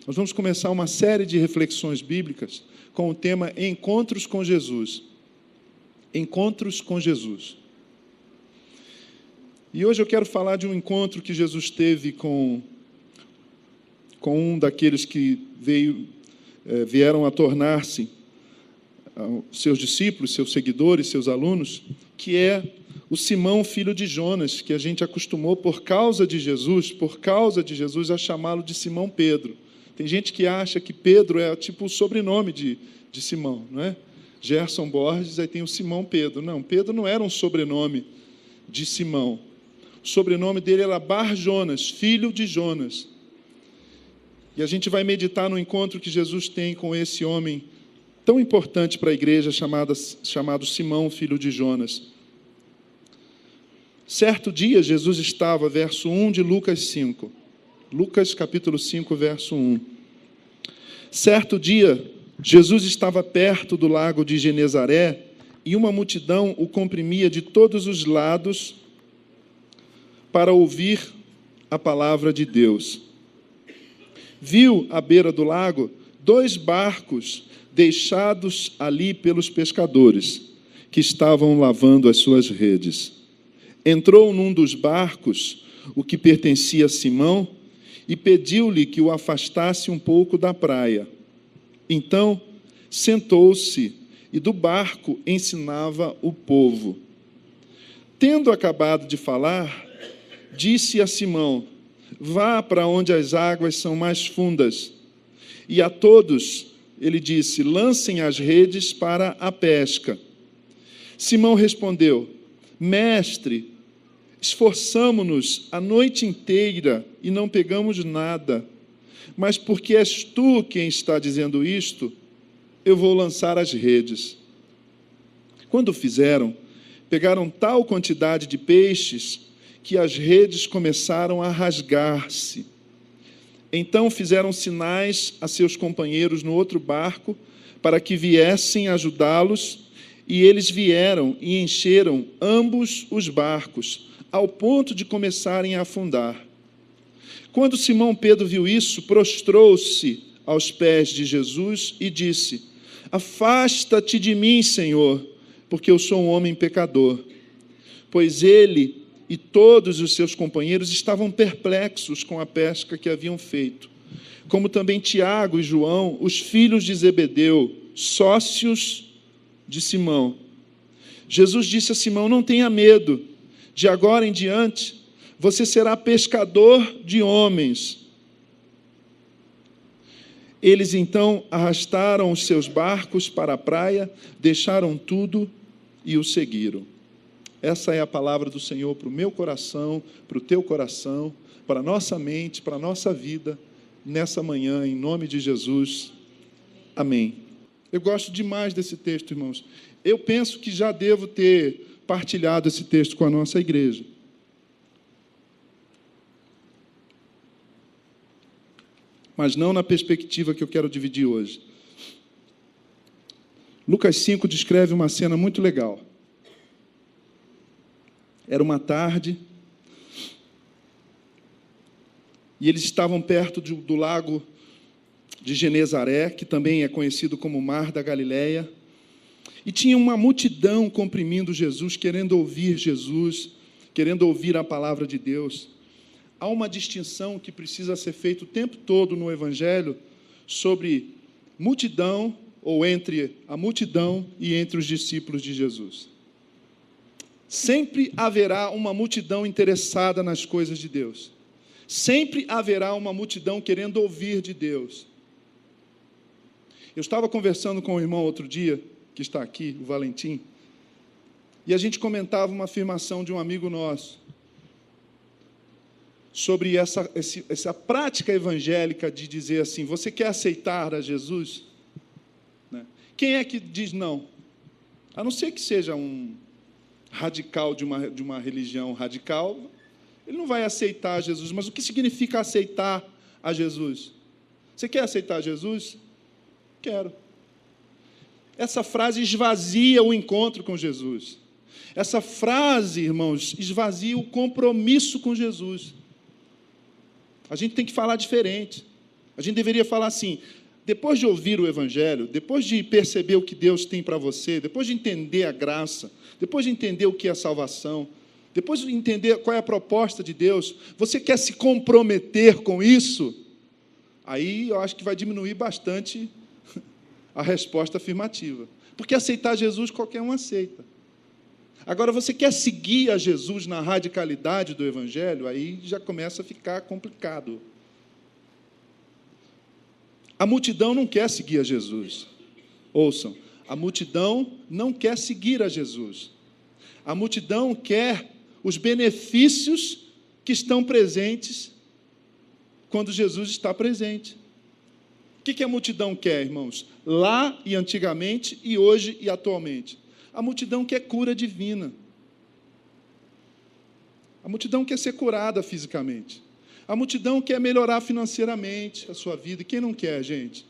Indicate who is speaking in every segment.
Speaker 1: Nós vamos começar uma série de reflexões bíblicas com o tema Encontros com Jesus. Encontros com Jesus. E hoje eu quero falar de um encontro que Jesus teve com um daqueles que vieram a tornar-se seus discípulos, seus seguidores, seus alunos, que é o Simão, filho de Jonas, que a gente acostumou, por causa de Jesus, a chamá-lo de Simão Pedro. Tem gente que acha que Pedro é tipo o sobrenome de Simão, não é? Gerson Borges, aí tem o Simão Pedro. Não, Pedro não era um sobrenome de Simão. O sobrenome dele era Bar Jonas, filho de Jonas. E a gente vai meditar no encontro que Jesus tem com esse homem tão importante para a igreja, chamado Simão, filho de Jonas. Certo dia, Jesus estava, verso 1 de Lucas 5. Lucas, capítulo 5, verso 1. Certo dia, Jesus estava perto do lago de Genezaré e uma multidão o comprimia de todos os lados para ouvir a palavra de Deus. Viu à beira do lago 2 barcos deixados ali pelos pescadores, que estavam lavando as suas redes. Entrou num dos barcos, o que pertencia a Simão, e pediu-lhe que o afastasse um pouco da praia. Então, sentou-se e do barco ensinava o povo. Tendo acabado de falar, disse a Simão: vá para onde as águas são mais fundas. E a todos ele disse: lancem as redes para a pesca. Simão respondeu: mestre, esforçamo-nos a noite inteira e não pegamos nada. Mas porque és tu quem está dizendo isto, eu vou lançar as redes. Quando fizeram, pegaram tal quantidade de peixes que as redes começaram a rasgar-se. Então fizeram sinais a seus companheiros no outro barco para que viessem ajudá-los, e eles vieram e encheram ambos os barcos, ao ponto de começarem a afundar. Quando Simão Pedro viu isso, prostrou-se aos pés de Jesus e disse: afasta-te de mim, Senhor, porque eu sou um homem pecador. Pois ele e todos os seus companheiros estavam perplexos com a pesca que haviam feito, como também Tiago e João, os filhos de Zebedeu, sócios de Simão. Jesus disse a Simão: não tenha medo, de agora em diante você será pescador de homens. Eles então arrastaram os seus barcos para a praia, deixaram tudo e o seguiram. Essa é a palavra do Senhor para o meu coração, para o teu coração, para a nossa mente, para a nossa vida, nessa manhã, em nome de Jesus. Amém. Eu gosto demais desse texto, irmãos. Eu penso que já devo ter partilhado esse texto com a nossa igreja. Mas não na perspectiva que eu quero dividir hoje. Lucas 5 descreve uma cena muito legal. Era uma tarde, e eles estavam perto do lago de Genezaré, que também é conhecido como Mar da Galileia, e tinha uma multidão comprimindo Jesus, querendo ouvir a palavra de Deus. Há uma distinção que precisa ser feita o tempo todo no Evangelho sobre multidão, ou entre a multidão e entre os discípulos de Jesus. Sempre haverá uma multidão interessada nas coisas de Deus. Sempre haverá uma multidão querendo ouvir de Deus. Eu estava conversando com um irmão outro dia, que está aqui, o Valentim, e a gente comentava uma afirmação de um amigo nosso, sobre essa prática evangélica de dizer assim: você quer aceitar a Jesus? Né? Quem é que diz não? A não ser que seja um radical de uma religião radical, ele não vai aceitar Jesus. Mas o que significa aceitar a Jesus? Você quer aceitar Jesus? Quero. Essa frase esvazia o encontro com Jesus. Essa frase, irmãos, esvazia o compromisso com Jesus. A gente tem que falar diferente. A gente deveria falar assim: depois de ouvir o Evangelho, depois de perceber o que Deus tem para você, depois de entender a graça, depois de entender o que é salvação, depois de entender qual é a proposta de Deus, você quer se comprometer com isso? Aí eu acho que vai diminuir bastante a resposta afirmativa. Porque aceitar Jesus qualquer um aceita. Agora, você quer seguir a Jesus na radicalidade do Evangelho? Aí já começa a ficar complicado. A multidão não quer seguir a Jesus. Ouçam, a multidão não quer seguir a Jesus. A multidão quer os benefícios que estão presentes quando Jesus está presente. O que a multidão quer, irmãos? Lá e antigamente, e hoje e atualmente. A multidão quer cura divina. A multidão quer ser curada fisicamente. A multidão quer melhorar financeiramente a sua vida. E quem não quer, gente?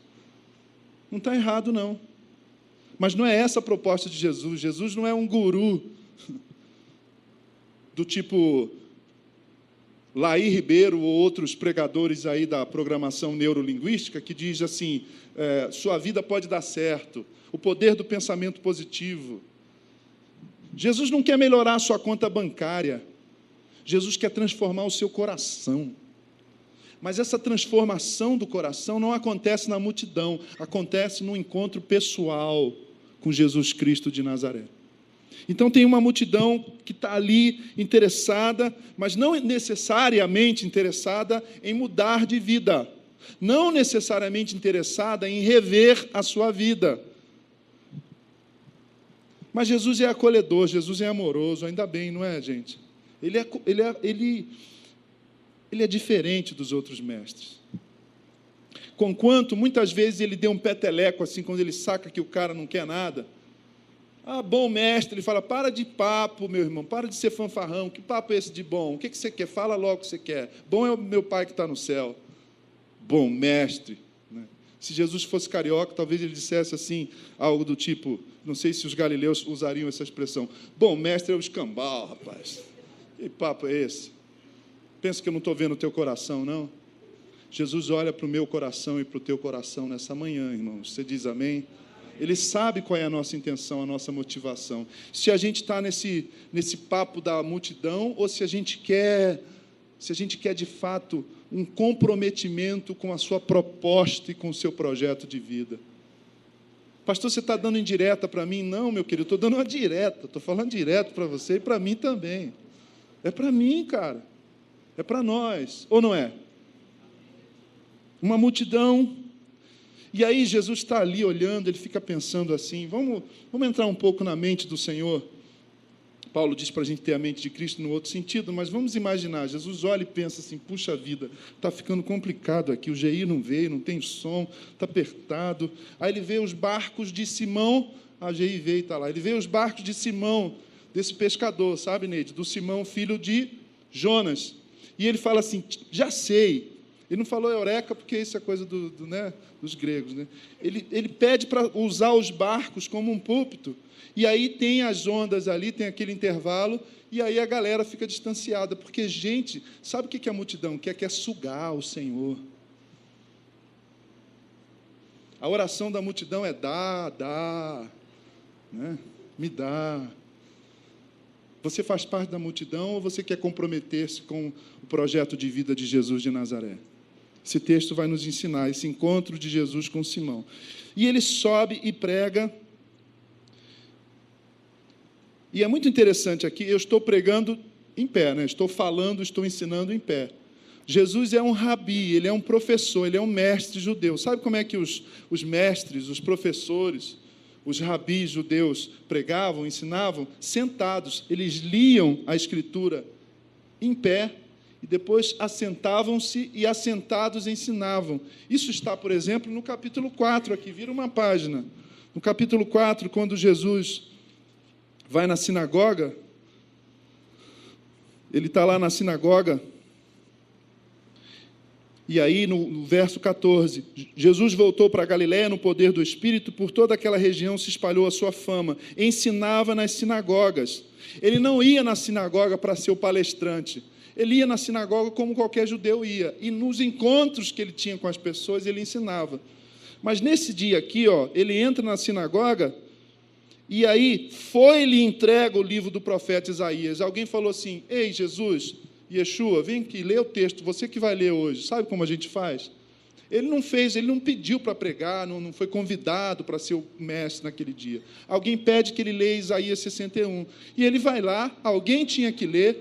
Speaker 1: Não está errado, não. Mas não é essa a proposta de Jesus. Jesus não é um guru do tipo Laí Ribeiro ou outros pregadores aí da programação neurolinguística que diz assim, sua vida pode dar certo, o poder do pensamento positivo. Jesus não quer melhorar a sua conta bancária. Jesus quer transformar o seu coração. Mas essa transformação do coração não acontece na multidão, acontece no encontro pessoal com Jesus Cristo de Nazaré. Então tem uma multidão que está ali interessada, mas não necessariamente interessada em mudar de vida, não necessariamente interessada em rever a sua vida. Mas Jesus é acolhedor, Jesus é amoroso, ainda bem, não é, gente? Ele é diferente dos outros mestres. Conquanto, muitas vezes, ele deu um peteleco, assim, quando ele saca que o cara não quer nada. Ah, bom mestre, ele fala, para de papo, meu irmão, para de ser fanfarrão, que papo é esse de bom? O que você quer? Fala logo o que você quer. Bom é o meu pai que está no céu. Bom mestre. Né? Se Jesus fosse carioca, talvez ele dissesse assim, algo do tipo, não sei se os galileus usariam essa expressão, bom mestre é o escambau, rapaz. Que papo é esse? Pensa que eu não estou vendo o teu coração, não? Jesus olha para o meu coração e para o teu coração nessa manhã, irmãos. Você diz amém? Ele sabe qual é a nossa intenção, a nossa motivação. Se a gente está nesse papo da multidão ou se a gente quer de fato um comprometimento com a sua proposta e com o seu projeto de vida. Pastor, você está dando indireta para mim? Não, meu querido, estou dando uma direta. Estou falando direto para você e para mim também. É para mim, cara. É para nós. Ou não é? Uma multidão. E aí Jesus está ali olhando, ele fica pensando assim, vamos entrar um pouco na mente do Senhor. Paulo diz para a gente ter a mente de Cristo no outro sentido, mas vamos imaginar, Jesus olha e pensa assim, puxa vida, está ficando complicado aqui, o GI não veio, não tem som, está apertado. Aí ele vê os barcos de Simão, a GI veio e está lá, ele vê os barcos de Simão, desse pescador, sabe, Neide? Do Simão, filho de Jonas. E ele fala assim, já sei. Ele não falou eureka, porque isso é coisa dos gregos. Né? Ele pede para usar os barcos como um púlpito, e aí tem as ondas ali, tem aquele intervalo, e aí a galera fica distanciada, porque, gente, sabe o que a multidão quer? Quer sugar o Senhor. A oração da multidão é dá, né? Me dá. Você faz parte da multidão ou você quer comprometer-se com o projeto de vida de Jesus de Nazaré? Esse texto vai nos ensinar esse encontro de Jesus com Simão. E ele sobe e prega. E é muito interessante aqui, eu estou pregando em pé, né? Estou falando, estou ensinando em pé. Jesus é um rabi, ele é um professor, ele é um mestre judeu. Sabe como é que os mestres, os professores, os rabis judeus pregavam, ensinavam? Sentados. Eles liam a Escritura em pé, e depois assentavam-se e assentados ensinavam. Isso está, por exemplo, no capítulo 4, aqui, vira uma página. No capítulo 4, quando Jesus vai na sinagoga, ele está lá na sinagoga, e aí no verso 14, Jesus voltou para a Galiléia no poder do Espírito, por toda aquela região se espalhou a sua fama, ensinava nas sinagogas. Ele não ia na sinagoga para ser o palestrante, Ele ia na sinagoga como qualquer judeu ia, e nos encontros que ele tinha com as pessoas, ele ensinava. Mas nesse dia aqui, ele entra na sinagoga, e aí foi-lhe entregue o livro do profeta Isaías. Alguém falou assim: ei, Jesus, Yeshua, vem aqui, lê o texto, você que vai ler hoje. Sabe como a gente faz? Ele não pediu para pregar, não foi convidado para ser o mestre naquele dia. Alguém pede que ele leia Isaías 61. E ele vai lá, alguém tinha que ler,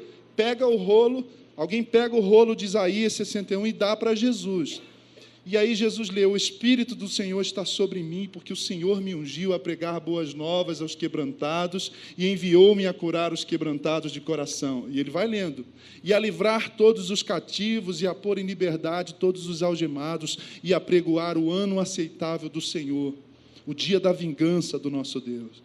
Speaker 1: alguém pega o rolo de Isaías 61 e dá para Jesus. E aí Jesus leu: o Espírito do Senhor está sobre mim, porque o Senhor me ungiu a pregar boas novas aos quebrantados e enviou-me a curar os quebrantados de coração. E ele vai lendo: e a livrar todos os cativos e a pôr em liberdade todos os algemados e a pregoar o ano aceitável do Senhor, o dia da vingança do nosso Deus,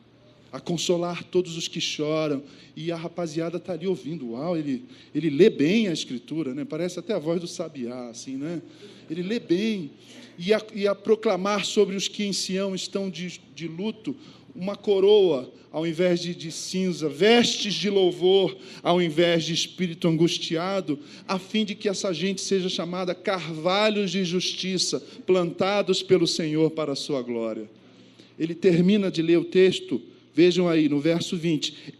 Speaker 1: a consolar todos os que choram. E a rapaziada está ali ouvindo. Uau, ele lê bem a Escritura, né? Parece até a voz do Sabiá, assim, né? Ele lê bem. E a proclamar sobre os que em Sião estão de luto uma coroa ao invés de cinza, vestes de louvor ao invés de espírito angustiado, a fim de que essa gente seja chamada carvalhos de justiça, plantados pelo Senhor para a sua glória. Ele termina de ler o texto. Vejam aí, no verso 20.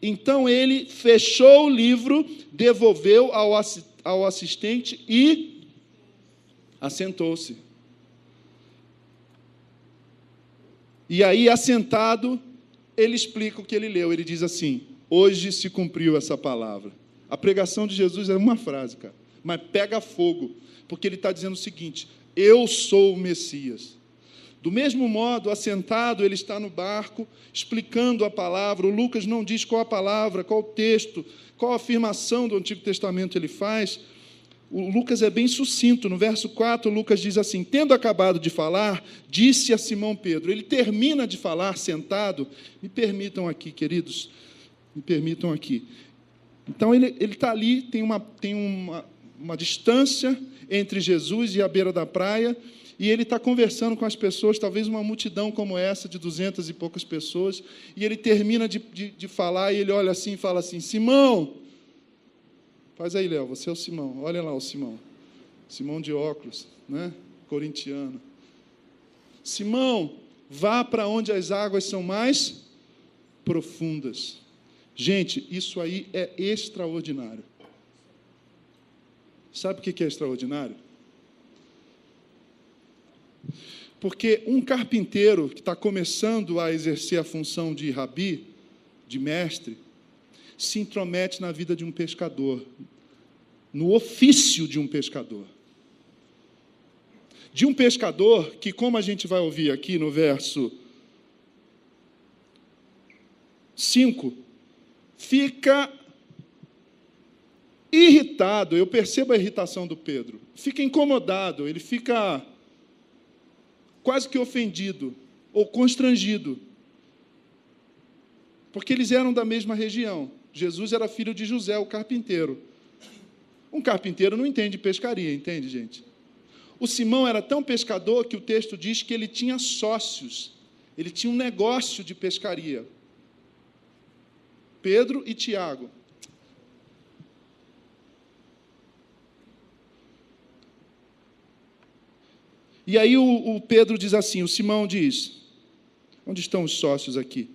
Speaker 1: Então ele fechou o livro, devolveu ao assistente e assentou-se. E aí, assentado, ele explica o que ele leu. Ele diz assim: hoje se cumpriu essa palavra. A pregação de Jesus é uma frase, cara, mas pega fogo, porque ele está dizendo o seguinte: eu sou o Messias. Do mesmo modo, assentado, ele está no barco, explicando a palavra. O Lucas não diz qual a palavra, qual o texto, qual a afirmação do Antigo Testamento ele faz. O Lucas é bem sucinto. No verso 4, Lucas diz assim: tendo acabado de falar, disse a Simão Pedro. Ele termina de falar sentado. Me permitam aqui, queridos, me permitam aqui. Então, ele está ali, tem uma distância entre Jesus e a beira da praia, e ele está conversando com as pessoas, talvez uma multidão como essa, de 200 e poucas pessoas, e ele termina de falar, e ele olha assim e fala assim: Simão, faz aí, Léo, você é o Simão, olha lá o Simão, Simão de óculos, né? Corintiano. Simão, vá para onde as águas são mais profundas. Gente, isso aí é extraordinário. Sabe o que é extraordinário? Porque um carpinteiro que está começando a exercer a função de rabi, de mestre, se intromete na vida de um pescador, no ofício de um pescador. De um pescador que, como a gente vai ouvir aqui no verso 5, fica irritado. Eu percebo a irritação do Pedro. Fica incomodado, ele fica quase que ofendido ou constrangido, porque eles eram da mesma região. Jesus era filho de José, o carpinteiro. Um carpinteiro não entende pescaria, entende, gente? O Simão era tão pescador que o texto diz que ele tinha sócios, ele tinha um negócio de pescaria. Pedro e Tiago. E aí o Pedro diz assim, o Simão diz, onde estão os sócios aqui?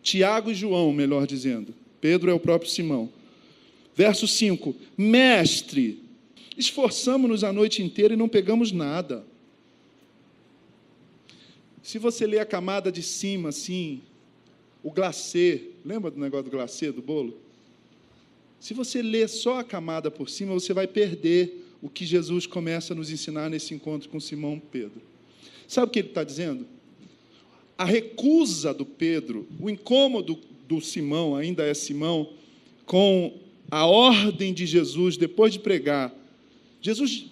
Speaker 1: Tiago e João, melhor dizendo. Pedro é o próprio Simão. Verso 5, mestre, esforçamo-nos a noite inteira e não pegamos nada. Se você ler a camada de cima, assim, o glacê, lembra do negócio do glacê, do bolo? Se você ler só a camada por cima, você vai perder o que Jesus começa a nos ensinar nesse encontro com Simão Pedro. Sabe o que ele está dizendo? A recusa do Pedro, o incômodo do Simão, ainda é Simão, com a ordem de Jesus, depois de pregar. Jesus,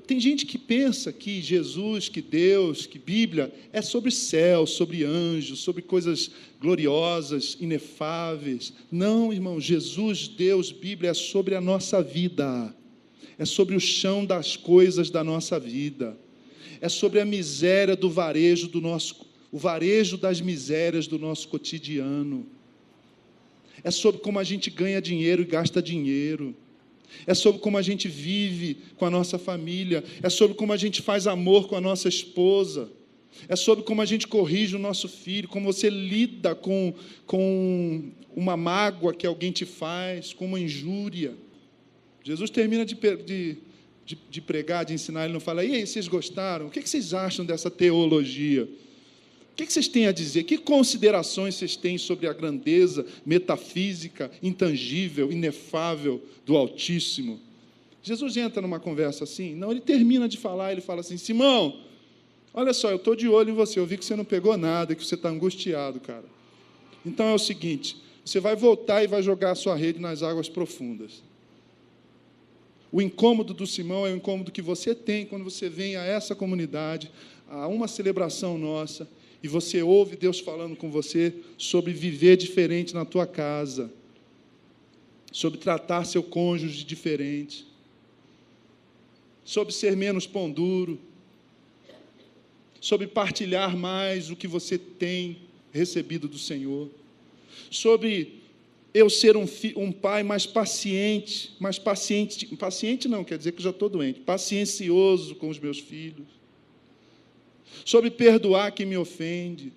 Speaker 1: tem gente que pensa que Jesus, que Deus, que Bíblia, é sobre céu, sobre anjos, sobre coisas gloriosas, inefáveis. Não, irmão, Jesus, Deus, Bíblia, é sobre a nossa vida. É sobre o chão das coisas da nossa vida. É sobre a miséria do varejo o varejo das misérias do nosso cotidiano. É sobre como a gente ganha dinheiro e gasta dinheiro. É sobre como a gente vive com a nossa família. É sobre como a gente faz amor com a nossa esposa. É sobre como a gente corrige o nosso filho, como você lida com uma mágoa que alguém te faz, com uma injúria. Jesus termina de pregar, de ensinar, ele não fala, e aí, vocês gostaram? O que vocês acham dessa teologia? O que vocês têm a dizer? Que considerações vocês têm sobre a grandeza metafísica, intangível, inefável do Altíssimo? Jesus entra numa conversa assim? Não, ele termina de falar, ele fala assim, Simão, olha só, eu estou de olho em você, eu vi que você não pegou nada, que você está angustiado, cara. Então é o seguinte, você vai voltar e vai jogar a sua rede nas águas profundas. O incômodo do Simão é o incômodo que você tem quando você vem a essa comunidade, a uma celebração nossa, e você ouve Deus falando com você sobre viver diferente na tua casa, sobre tratar seu cônjuge diferente, sobre ser menos pão duro, sobre partilhar mais o que você tem recebido do Senhor, sobre eu ser um pai mais paciente não quer dizer que eu já estou doente, paciencioso com os meus filhos, sobre perdoar quem me ofende,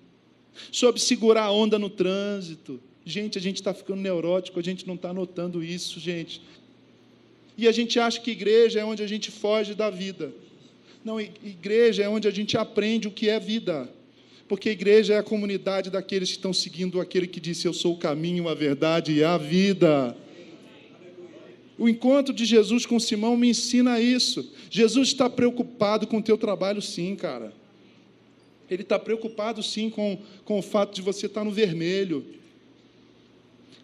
Speaker 1: sobre segurar a onda no trânsito. Gente, a gente está ficando neurótico, a gente não está notando isso, gente. E a gente acha que igreja é onde a gente foge da vida. Não, igreja é onde a gente aprende o que é vida. Porque a igreja é a comunidade daqueles que estão seguindo aquele que disse, eu sou o caminho, a verdade e a vida. O encontro de Jesus com Simão me ensina isso. Jesus está preocupado com o teu trabalho, sim, cara. Ele está preocupado, sim, com o fato de você estar no vermelho.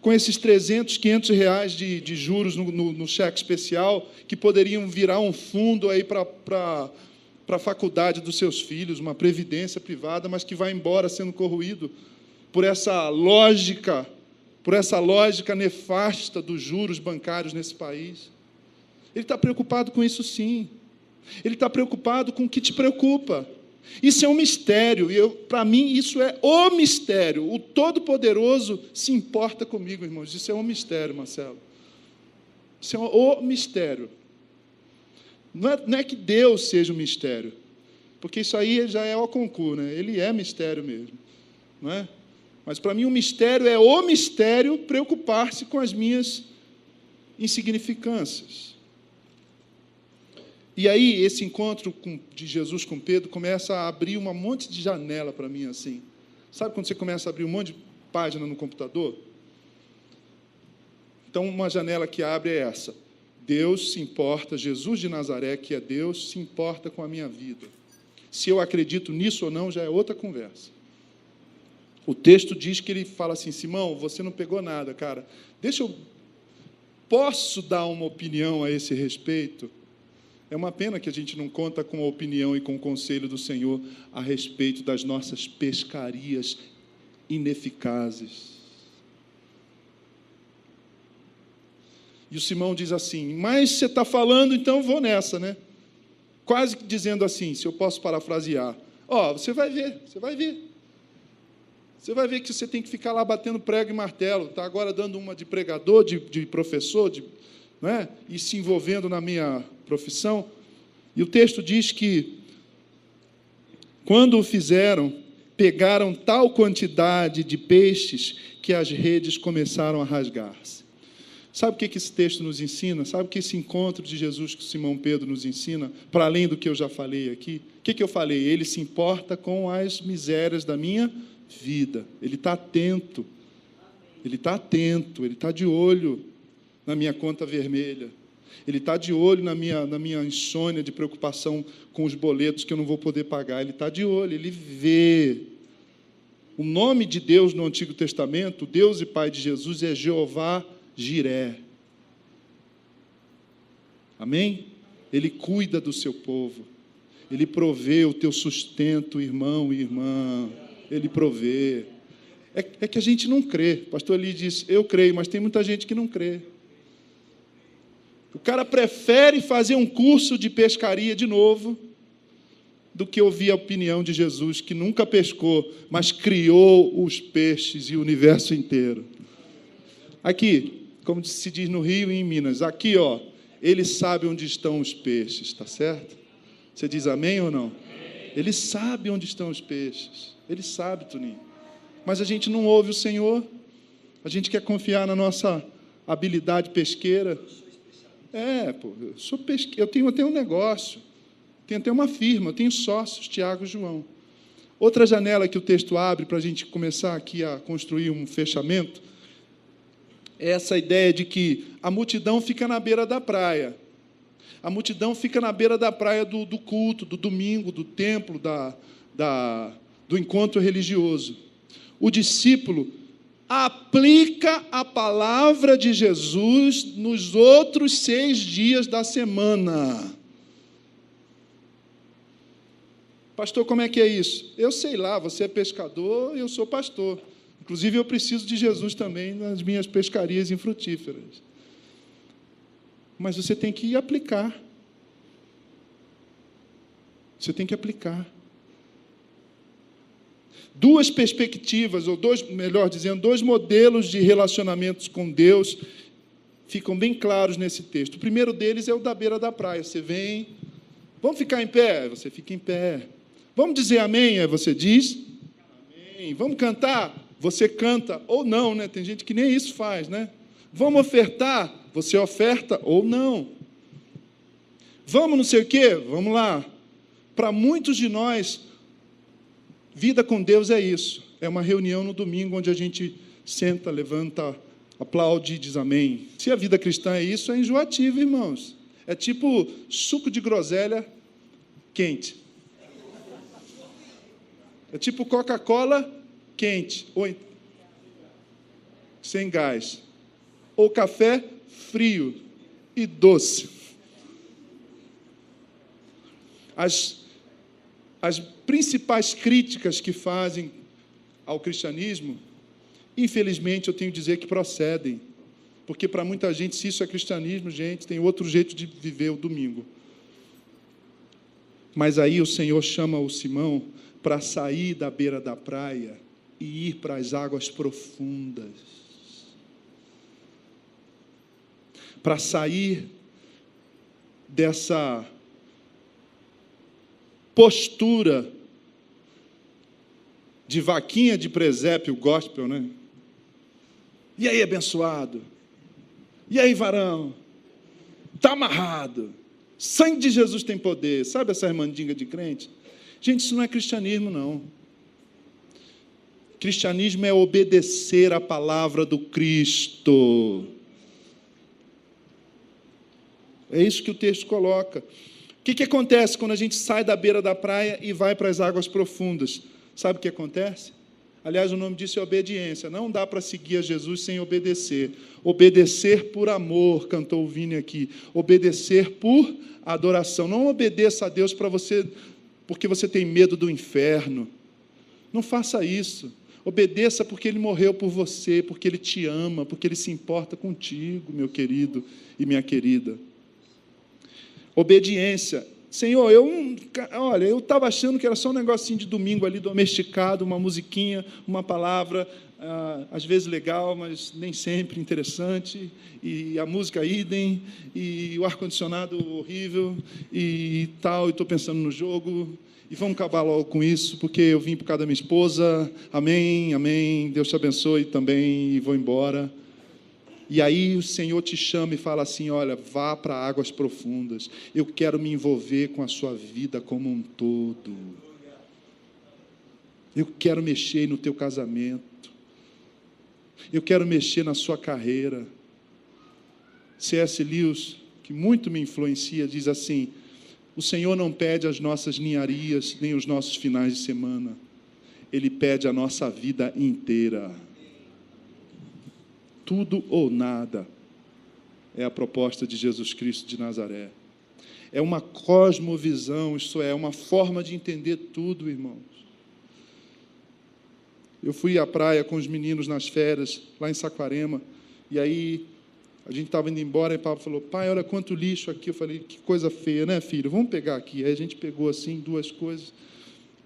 Speaker 1: Com esses 300, 500 reais de juros no cheque especial, que poderiam virar um fundo aí para a faculdade dos seus filhos, uma previdência privada, mas que vai embora sendo corroído por essa lógica nefasta dos juros bancários nesse país. Ele está preocupado com isso, sim. Ele está preocupado com o que te preocupa. Isso é um mistério, e para mim isso é o mistério. O Todo-Poderoso se importa comigo, irmãos. Isso é um mistério, Marcelo. Isso é o mistério. Não é que Deus seja um mistério, porque isso aí já é o concurso, né? Ele é mistério mesmo, não é? Mas para mim o mistério é o mistério preocupar-se com as minhas insignificâncias. E aí esse encontro de Jesus com Pedro começa a abrir um monte de janela para mim assim. Sabe quando você começa a abrir um monte de página no computador? Então uma janela que abre é essa. Deus se importa, Jesus de Nazaré, que é Deus, se importa com a minha vida. Se eu acredito nisso ou não, já é outra conversa. O texto diz que ele fala assim, Simão, você não pegou nada, cara. Posso dar uma opinião a esse respeito? É uma pena que a gente não conta com a opinião e com o conselho do Senhor a respeito das nossas pescarias ineficazes. E o Simão diz assim, mas você está falando, então eu vou nessa, né? Quase dizendo assim, se eu posso parafrasear, você vai ver. Você vai ver que você tem que ficar lá batendo prego e martelo, está agora dando uma de pregador, de professor, não é? E se envolvendo na minha profissão. E o texto diz que, quando o fizeram, pegaram tal quantidade de peixes que as redes começaram a rasgar-se. Sabe o que esse texto nos ensina? Sabe o que esse encontro de Jesus com Simão Pedro nos ensina? Para além do que eu já falei aqui. O que eu falei? Ele se importa com as misérias da minha vida. Ele está atento. Ele está de olho na minha conta vermelha. Ele está de olho na minha insônia de preocupação com os boletos que eu não vou poder pagar. Ele está de olho, ele vê. O nome de Deus no Antigo Testamento, Deus e Pai de Jesus, é Jeová Jiré. Amém? Ele cuida do seu povo. Ele provê o teu sustento, irmão e irmã. Ele provê. É que a gente não crê. O pastor Eli disse, eu creio, mas tem muita gente que não crê. O cara prefere fazer um curso de pescaria de novo do que ouvir a opinião de Jesus, que nunca pescou, mas criou os peixes e o universo inteiro. Aqui, como se diz no Rio e em Minas, aqui, ó, ele sabe onde estão os peixes, está certo? Você diz amém ou não? Ele sabe onde estão os peixes. Ele sabe, Toninho. Mas a gente não ouve o Senhor. A gente quer confiar na nossa habilidade pesqueira. Eu sou pesqueiro. Eu tenho um negócio. Tenho até uma firma. Eu tenho sócios, Tiago e João. Outra janela que o texto abre para a gente começar aqui a construir um fechamento é essa ideia de que a multidão fica na beira da praia. A multidão fica na beira da praia do culto, do domingo, do templo, do encontro religioso. O discípulo aplica a palavra de Jesus nos outros 6 dias da semana. Pastor, como é que é isso? Eu sei lá, você é pescador, eu sou pastor. Inclusive, eu preciso de Jesus também nas minhas pescarias infrutíferas. Mas você tem que aplicar. Você tem que aplicar. 2 perspectivas, ou dois modelos de relacionamentos com Deus ficam bem claros nesse texto. O primeiro deles é o da beira da praia. Você vem, vamos ficar em pé? Você fica em pé. Vamos dizer amém? Você diz amém. Vamos cantar? Você canta ou não, né? Tem gente que nem isso faz, né? Vamos ofertar? Você oferta ou não. Vamos não sei o quê? Vamos lá. Para muitos de nós, vida com Deus é isso. É uma reunião no domingo onde a gente senta, levanta, aplaude e diz amém. Se a vida cristã é isso, é enjoativo, irmãos. É tipo suco de groselha quente. É tipo Coca-Cola quente, ou sem gás. Ou café frio e doce. As principais críticas que fazem ao cristianismo, infelizmente, eu tenho que dizer que procedem. Porque para muita gente, se isso é cristianismo, gente, tem outro jeito de viver o domingo. Mas aí o Senhor chama o Simão para sair da beira da praia e ir para as águas profundas. Para sair dessa postura de vaquinha de presépio gospel, né? E aí, abençoado? E aí, varão? Está amarrado. Sangue de Jesus tem poder. Sabe essa mandinga de crente? Gente, isso não é cristianismo, não. Cristianismo é obedecer a palavra do Cristo. É isso que o texto coloca. O que acontece quando a gente sai da beira da praia e vai para as águas profundas? Sabe o que acontece? Aliás, o nome disso é obediência. Não dá para seguir a Jesus sem obedecer. Obedecer por amor, cantou o Vini aqui. Obedecer por adoração. Não obedeça a Deus porque você tem medo do inferno. Não faça isso. Obedeça porque Ele morreu por você, porque Ele te ama, porque Ele se importa contigo, meu querido e minha querida. Obediência. Senhor, eu estava achando que era só um negocinho de domingo ali, domesticado, uma musiquinha, uma palavra, às vezes legal, mas nem sempre interessante, e a música idem, e o ar-condicionado horrível, e tal, e estou pensando no jogo, e vamos acabar logo com isso, porque eu vim por causa da minha esposa, amém, amém, Deus te abençoe também, e vou embora. E aí o Senhor te chama e fala assim, olha, vá para águas profundas, eu quero me envolver com a sua vida como um todo, eu quero mexer no teu casamento, eu quero mexer na sua carreira. C.S. Lewis, que muito me influencia, diz assim, o Senhor não pede as nossas ninharias, nem os nossos finais de semana, Ele pede a nossa vida inteira. Tudo ou nada é a proposta de Jesus Cristo de Nazaré. É uma cosmovisão, isto é, uma forma de entender tudo, irmãos. Eu fui à praia com os meninos nas férias, lá em Saquarema, e aí a gente estava indo embora, e o Pablo falou, pai, olha quanto lixo aqui. Eu falei, que coisa feia, né, filho? Vamos pegar aqui. Aí a gente pegou assim, 2 coisas.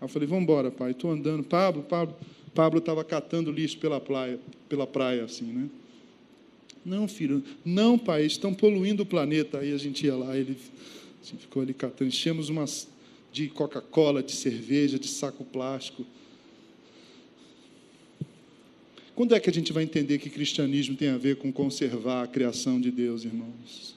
Speaker 1: Aí eu falei, vamos embora, pai. Estou andando. Pablo estava catando lixo pela praia, assim, né? Não, filho, não, pai, estão poluindo o planeta. Aí a gente ia lá, ele ficou ali catando, enchemos umas de Coca-Cola, de cerveja, de saco plástico. Quando é que a gente vai entender que cristianismo tem a ver com conservar a criação de Deus, irmãos?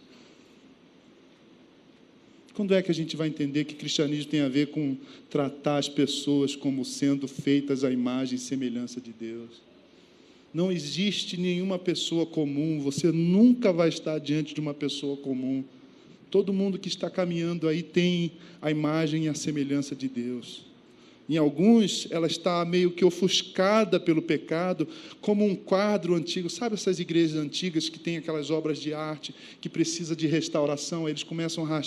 Speaker 1: Quando é que a gente vai entender que cristianismo tem a ver com tratar as pessoas como sendo feitas à imagem e semelhança de Deus? Não existe nenhuma pessoa comum, você nunca vai estar diante de uma pessoa comum. Todo mundo que está caminhando aí tem a imagem e a semelhança de Deus. Em alguns, ela está meio que ofuscada pelo pecado, como um quadro antigo. Sabe essas igrejas antigas que têm aquelas obras de arte que precisa de restauração? Eles começam a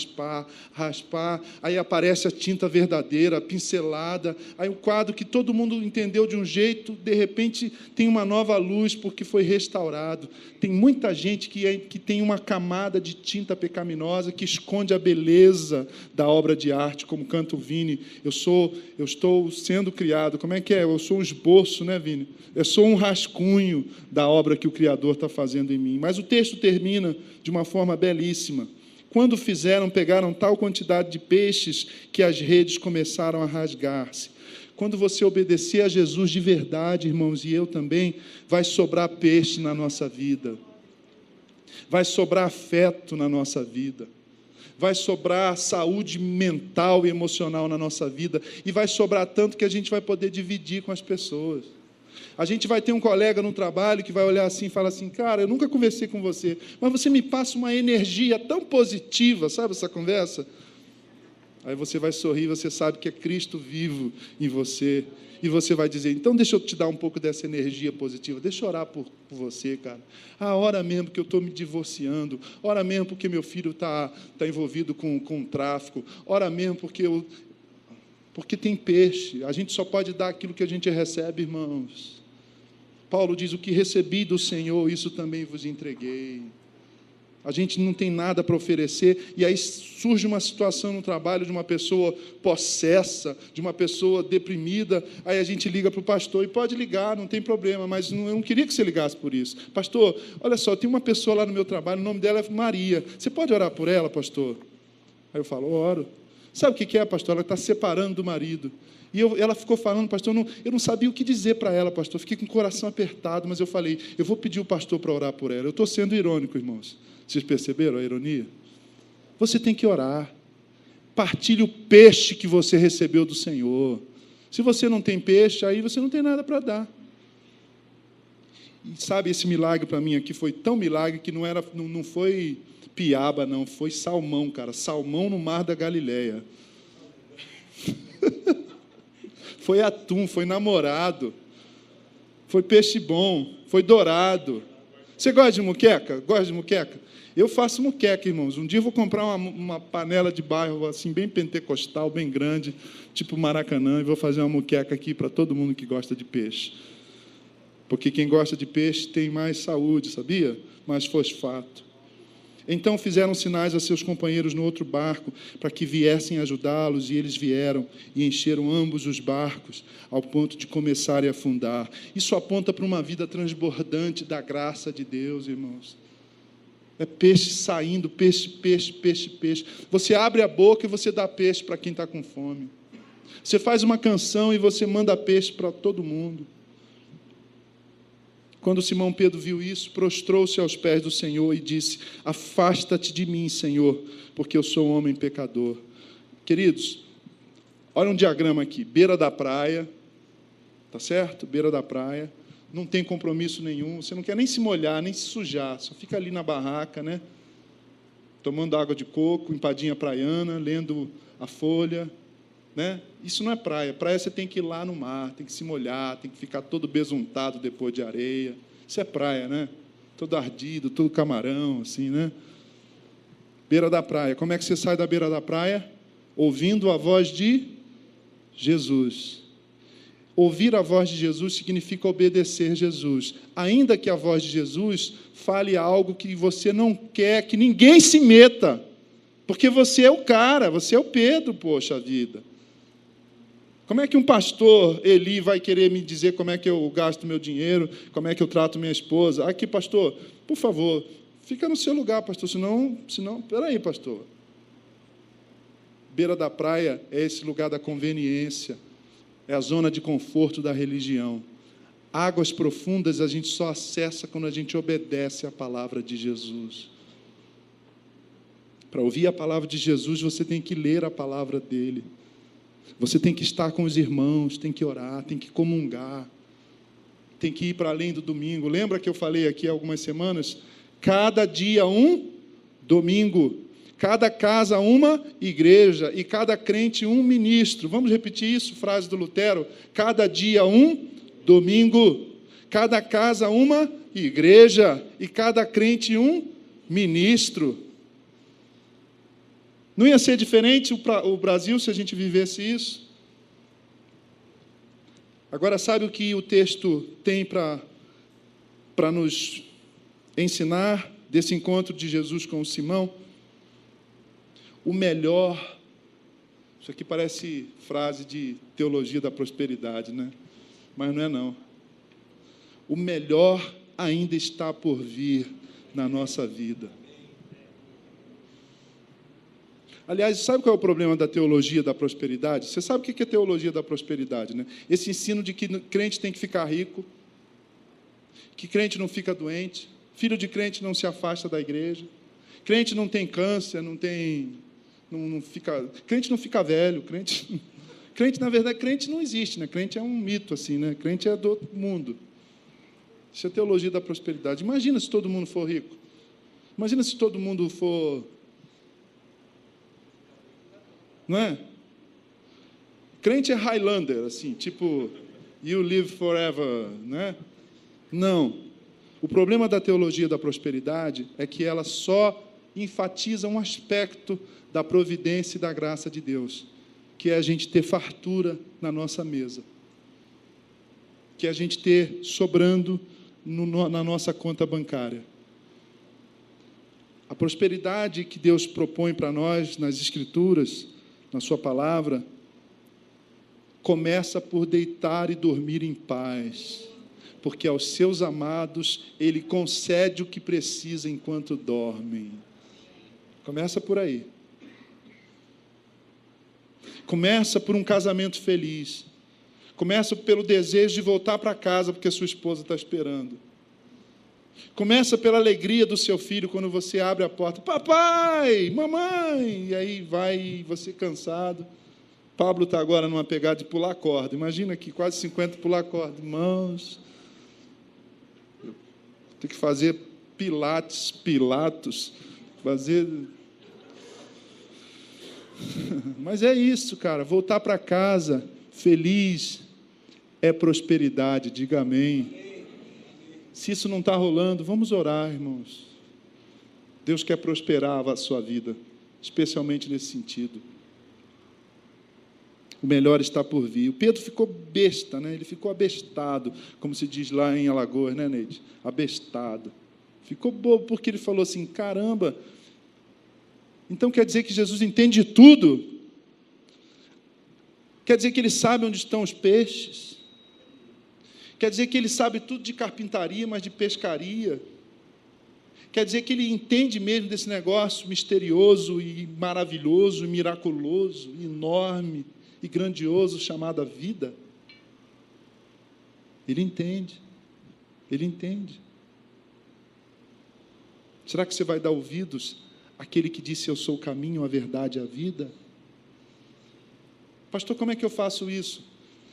Speaker 1: raspar, aí aparece a tinta verdadeira, a pincelada, aí o quadro que todo mundo entendeu de um jeito, de repente tem uma nova luz porque foi restaurado. Tem muita gente que tem uma camada de tinta pecaminosa que esconde a beleza da obra de arte, como canta o Vini. Eu estou sendo criado, como é que é? Eu sou um esboço, né, Vini? Eu sou um rascunho da obra que o Criador está fazendo em mim. Mas o texto termina de uma forma belíssima. Quando fizeram, pegaram tal quantidade de peixes que as redes começaram a rasgar-se. Quando você obedecer a Jesus de verdade, irmãos, e eu também, vai sobrar peixe na nossa vida. Vai sobrar afeto na nossa vida. Vai sobrar saúde mental e emocional na nossa vida, e vai sobrar tanto que a gente vai poder dividir com as pessoas. A gente vai ter um colega no trabalho que vai olhar assim e falar assim, cara, eu nunca conversei com você, mas você me passa uma energia tão positiva, sabe essa conversa? Aí você vai sorrir, você sabe que é Cristo vivo em você, e você vai dizer, então deixa eu te dar um pouco dessa energia positiva, deixa eu orar por você, cara. Ora mesmo que eu estou me divorciando, ora mesmo porque meu filho está envolvido com tráfico, ora mesmo porque tem peixe, a gente só pode dar aquilo que a gente recebe, irmãos. Paulo diz, o que recebi do Senhor, isso também vos entreguei. A gente não tem nada para oferecer, e aí surge uma situação no trabalho de uma pessoa possessa, de uma pessoa deprimida, aí a gente liga para o pastor, e pode ligar, não tem problema, mas eu não queria que você ligasse por isso. Pastor, olha só, tem uma pessoa lá no meu trabalho, o nome dela é Maria, você pode orar por ela, pastor? Aí eu falo, oro. Sabe o que é, pastor? Ela está se separando do marido. E ela ficou falando, pastor, eu não sabia o que dizer para ela, pastor, fiquei com o coração apertado, mas eu falei, eu vou pedir o pastor para orar por ela. Eu estou sendo irônico, irmãos. Vocês perceberam a ironia? Você tem que orar. Partilhe o peixe que você recebeu do Senhor. Se você não tem peixe, aí você não tem nada para dar. E sabe, esse milagre para mim aqui foi tão milagre que não foi piaba, não, foi salmão, cara. Salmão no mar da Galileia. Foi atum, foi namorado. Foi peixe bom, foi dourado. Você gosta de muqueca? Gosta de muqueca? Eu faço muqueca, irmãos. Um dia eu vou comprar uma panela de barro, assim, bem pentecostal, bem grande, tipo Maracanã, e vou fazer uma muqueca aqui para todo mundo que gosta de peixe. Porque quem gosta de peixe tem mais saúde, sabia? Mais fosfato. Então fizeram sinais a seus companheiros no outro barco, para que viessem ajudá-los, e eles vieram e encheram ambos os barcos, ao ponto de começarem a afundar. Isso aponta para uma vida transbordante da graça de Deus, irmãos. É peixe saindo, peixe, peixe, peixe, peixe. Você abre a boca e você dá peixe para quem está com fome. Você faz uma canção e você manda peixe para todo mundo. Quando Simão Pedro viu isso, prostrou-se aos pés do Senhor e disse, afasta-te de mim, Senhor, porque eu sou um homem pecador. Queridos, olha um diagrama aqui, beira da praia, tá certo? Beira da praia, não tem compromisso nenhum, você não quer nem se molhar, nem se sujar, só fica ali na barraca, né? Tomando água de coco, empadinha praiana, lendo a folha, né? Isso não é praia. Praia você tem que ir lá no mar, tem que se molhar, tem que ficar todo besuntado depois de areia. Isso é praia, né? Todo ardido, todo camarão, assim, né? Beira da praia. Como é que você sai da beira da praia? Ouvindo a voz de Jesus. Ouvir a voz de Jesus significa obedecer Jesus. Ainda que a voz de Jesus fale algo que você não quer que ninguém se meta. Porque você é o cara, você é o Pedro, poxa vida. Como é que um pastor, Eli, vai querer me dizer como é que eu gasto meu dinheiro, como é que eu trato minha esposa? Aqui, pastor, por favor, fica no seu lugar, pastor, senão, peraí, pastor. Beira da praia é esse lugar da conveniência, é a zona de conforto da religião. Águas profundas a gente só acessa quando a gente obedece à palavra de Jesus. Para ouvir a palavra de Jesus, você tem que ler a palavra dele. Você tem que estar com os irmãos, tem que orar, tem que comungar, tem que ir para além do domingo. Lembra que eu falei aqui há algumas semanas? Cada dia um domingo, cada casa uma igreja e cada crente um ministro. Vamos repetir isso, frase do Lutero? Cada dia um domingo, cada casa uma igreja e cada crente um ministro. Não ia ser diferente o Brasil se a gente vivesse isso? Agora, sabe o que o texto tem para nos ensinar desse encontro de Jesus com Simão? O melhor, isso aqui parece frase de teologia da prosperidade, né? Mas não é não. O melhor ainda está por vir na nossa vida. Aliás, sabe qual é o problema da teologia da prosperidade? Você sabe o que é teologia da prosperidade, né? Esse ensino de que crente tem que ficar rico, que crente não fica doente, filho de crente não se afasta da igreja, crente não tem câncer, crente não fica velho, crente, na verdade, crente não existe, né? Crente é um mito, assim, né? Crente é do outro mundo. Isso é teologia da prosperidade. Imagina se todo mundo for rico. Imagina se todo mundo for... Não é? Crente é Highlander, assim, tipo, you live forever, né? Não. O problema da teologia da prosperidade é que ela só enfatiza um aspecto da providência e da graça de Deus, que é a gente ter fartura na nossa mesa, que é a gente ter sobrando na nossa conta bancária. A prosperidade que Deus propõe para nós nas Escrituras, na sua palavra, começa por deitar e dormir em paz, porque aos seus amados Ele concede o que precisa enquanto dormem. Começa por aí. Começa por um casamento feliz. Começa pelo desejo de voltar para casa porque a sua esposa está esperando. Começa pela alegria do seu filho quando você abre a porta. Papai, mamãe! E aí vai você cansado. Pablo está agora numa pegada de pular corda. Imagina aqui, quase 50 pular corda. Irmãos, tem que fazer pilatos, fazer... Mas é isso, cara, voltar para casa feliz é prosperidade, diga amém. Se isso não está rolando, vamos orar, irmãos. Deus quer prosperar a sua vida, especialmente nesse sentido. O melhor está por vir. O Pedro ficou besta, né? Ele ficou abestado, como se diz lá em Alagoas, né, Neide? Abestado. Ficou bobo porque ele falou assim, caramba, então quer dizer que Jesus entende tudo? Quer dizer que ele sabe onde estão os peixes? Quer dizer que ele sabe tudo de carpintaria, mas de pescaria? Quer dizer que ele entende mesmo desse negócio misterioso e maravilhoso, e miraculoso, e enorme e grandioso chamado a vida? Ele entende. Ele entende. Será que você vai dar ouvidos àquele que disse, eu sou o caminho, a verdade e a vida? Pastor, como é que eu faço isso?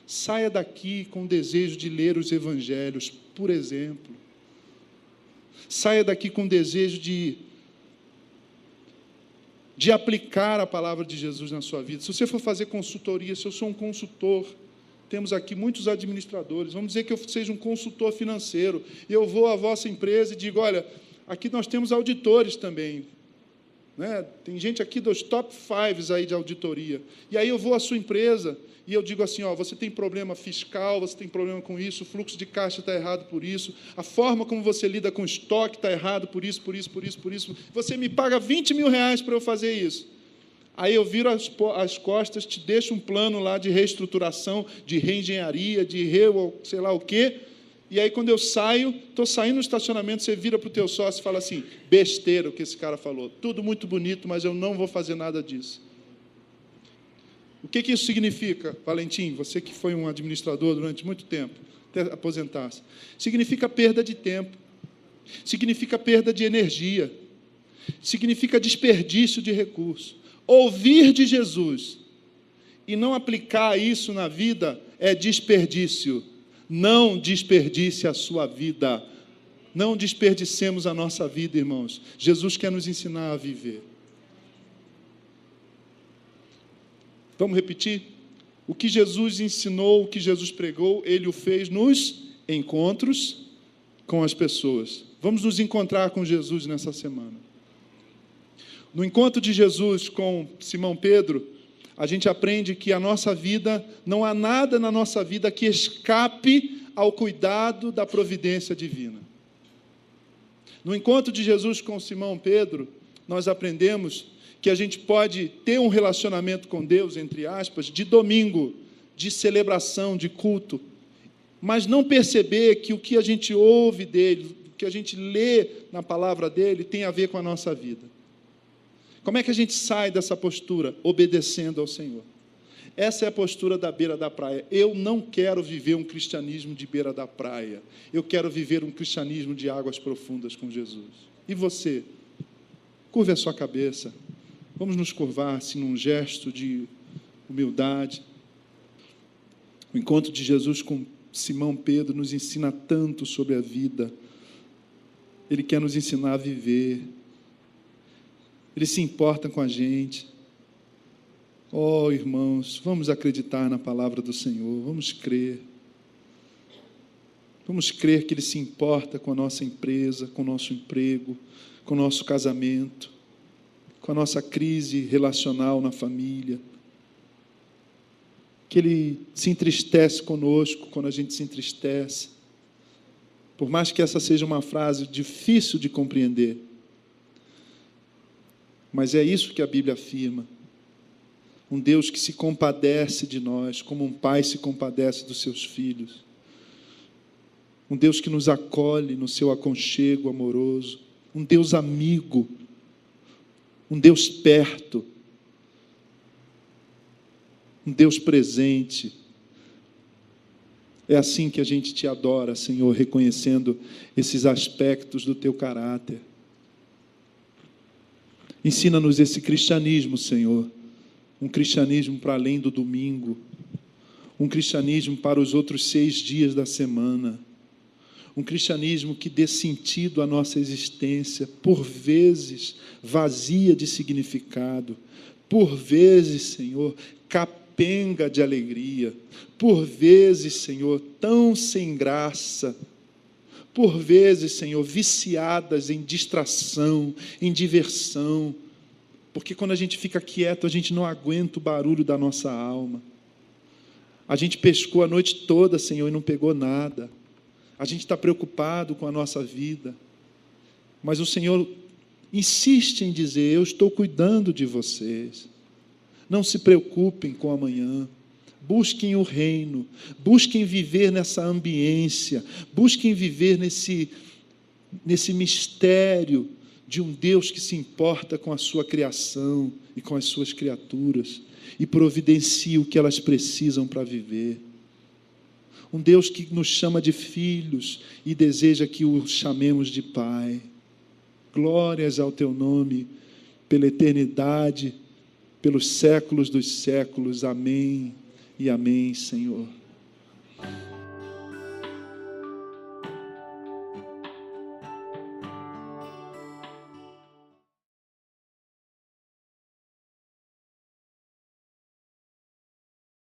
Speaker 1: Saia daqui com o desejo de ler os evangelhos, por exemplo. Saia daqui com o desejo de aplicar a palavra de Jesus na sua vida. Se você for fazer consultoria, se eu sou um consultor, temos aqui muitos administradores, vamos dizer que eu seja um consultor financeiro, e eu vou à vossa empresa e digo, olha, aqui nós temos auditores também, né? Tem gente aqui dos top 5 aí de auditoria, e aí eu vou à sua empresa, e eu digo assim, ó, você tem problema fiscal, você tem problema com isso, o fluxo de caixa está errado por isso, a forma como você lida com estoque está errado por isso, por isso, por isso, por isso, você me paga 20 mil reais para eu fazer isso. Aí eu viro as costas, te deixo um plano lá de reestruturação, de reengenharia, sei lá o quê. E aí, quando eu saio, estou saindo no estacionamento, você vira para o teu sócio e fala assim, besteira o que esse cara falou. Tudo muito bonito, mas eu não vou fazer nada disso. O que isso significa, Valentim? Você que foi um administrador durante muito tempo, até aposentar-se. Significa perda de tempo. Significa perda de energia. Significa desperdício de recurso. Ouvir de Jesus e não aplicar isso na vida é desperdício. Não desperdice a sua vida. Não desperdicemos a nossa vida, irmãos. Jesus quer nos ensinar a viver. Vamos repetir? O que Jesus ensinou, o que Jesus pregou, Ele o fez nos encontros com as pessoas. Vamos nos encontrar com Jesus nessa semana. No encontro de Jesus com Simão Pedro, a gente aprende que a nossa vida, não há nada na nossa vida que escape ao cuidado da providência divina. No encontro de Jesus com Simão Pedro, nós aprendemos que a gente pode ter um relacionamento com Deus, entre aspas, de domingo, de celebração, de culto, mas não perceber que o que a gente ouve dele, o que a gente lê na palavra dele, tem a ver com a nossa vida. Como é que a gente sai dessa postura? Obedecendo ao Senhor. Essa é a postura da beira da praia. Eu não quero viver um cristianismo de beira da praia. Eu quero viver um cristianismo de águas profundas com Jesus. E você? Curve a sua cabeça. Vamos nos curvar assim, num gesto de humildade. O encontro de Jesus com Simão Pedro nos ensina tanto sobre a vida. Ele quer nos ensinar a viver. Ele se importa com a gente. Oh, irmãos, vamos acreditar na palavra do Senhor, vamos crer. Vamos crer que Ele se importa com a nossa empresa, com o nosso emprego, com o nosso casamento, com a nossa crise relacional na família. Que Ele se entristece conosco quando a gente se entristece. Por mais que essa seja uma frase difícil de compreender, mas é isso que a Bíblia afirma. Um Deus que se compadece de nós, como um pai se compadece dos seus filhos. Um Deus que nos acolhe no seu aconchego amoroso. Um Deus amigo. Um Deus perto. Um Deus presente. É assim que a gente te adora, Senhor, reconhecendo esses aspectos do teu caráter. Ensina-nos esse cristianismo, Senhor, um cristianismo para além do domingo, um cristianismo para os outros 6 dias da semana, um cristianismo que dê sentido à nossa existência, por vezes vazia de significado, por vezes, Senhor, capenga de alegria, por vezes, Senhor, tão sem graça, por vezes, Senhor, viciadas em distração, em diversão, porque quando a gente fica quieto, a gente não aguenta o barulho da nossa alma. A gente pescou a noite toda, Senhor, e não pegou nada. A gente está preocupado com a nossa vida, mas o Senhor insiste em dizer, eu estou cuidando de vocês. Não se preocupem com amanhã. Busquem o reino, busquem viver nessa ambiência, busquem viver nesse mistério de um Deus que se importa com a sua criação e com as suas criaturas e providencia o que elas precisam para viver. Um Deus que nos chama de filhos e deseja que o chamemos de Pai. Glórias ao teu nome, pela eternidade, pelos séculos dos séculos. Amém e amém, Senhor.